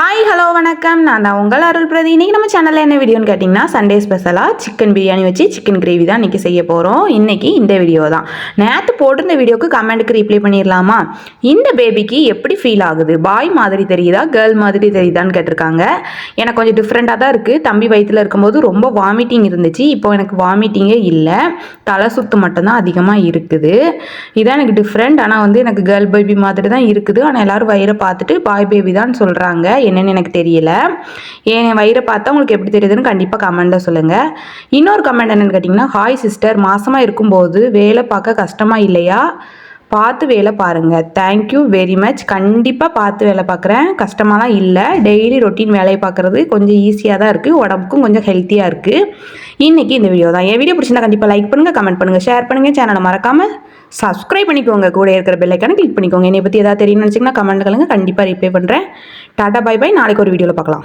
Hi hello வணக்கம். நான் தான் உங்கள் அருள் பிரதி. இன்றைக்கி நம்ம சேனலில் என்ன வீடியோன்னு கேட்டிங்கன்னா, சண்டே ஸ்பெஷலாக சிக்கன் பிரியாணி வச்சு சிக்கன் கிரேவி தான் இன்றைக்கி செய்ய போகிறோம். இன்றைக்கி இந்த வீடியோ தான். நேற்று போட்டிருந்த வீடியோக்கு கமெண்ட்டுக்கு ரிப்ளை பண்ணிடலாமா? இந்த பேபிக்கு எப்படி ஃபீல் ஆகுது? பாய் மாதிரி தெரியுதா, கேர்ள் மாதிரி தெரியுதான்னு கேட்டிருக்காங்க. எனக்கு கொஞ்சம் டிஃப்ரெண்ட்டாக தான் இருக்குது. தம்பி வயிற்றில் இருக்கும்போது ரொம்ப வாமிட்டிங் இருந்துச்சு. இப்போ எனக்கு வாமிட்டிங்கே இல்லை, தலை சுத்து மட்டும்தான் அதிகமாக இருக்குது. இதான் எனக்கு டிஃப்ரெண்ட். ஆனால் எனக்கு கேர்ள் பேபி மாதிரி தான் இருக்குது. ஆனால் எல்லோரும் வயிறை பார்த்துட்டு பாய் பேபி தான் சொல்கிறாங்க. என்னன்னு எனக்கு தெரியல. என் வயிறை பார்த்தா உங்களுக்கு எப்படி தெரியுதுன்னு கண்டிப்பாக கமெண்ட்டில் சொல்லுங்கள். இன்னொரு கமெண்ட் என்னென்னு கேட்டிங்கன்னா, ஹாய் சிஸ்டர், மாசமாக இருக்கும்போது வேலை பார்க்க கஷ்டமாக இல்லையா? பார்த்து வேலை பாருங்கள். Thank you very much. கண்டிப்பாக பார்த்து வேலை பார்க்குறேன், கஷ்டமாலாம் இல்லை. டெய்லி ரொட்டீன் வேலையை பார்க்குறது கொஞ்சம் ஈஸியாக தான் இருக்குது, உடம்புக்கும் கொஞ்சம் ஹெல்த்தியாக இருக்குது. இன்றைக்கி இந்த வீடியோ தான். என் வீடியோ பிடிச்சிருந்தா கண்டிப்பாக லைக் பண்ணுங்கள், கமெண்ட் பண்ணுங்கள், ஷேர் பண்ணுங்கள். சேனலை மறக்காமல் சப்ஸ்கிரைப் பண்ணிக்கோங்க. கூட இருக்கிற பெல் ஐக்கானை கிளிக் பண்ணிக்கோங்க. என்னை பற்றி ஏதாவது தெரியும்னு நினச்சிங்கன்னா கமெண்ட் கலங்க, கண்டிப்பாக ரிப்ளை பண்ணுறேன். Tata bye bye. நாளைக்கு ஒரு வீடியோவில் பார்க்கலாம்.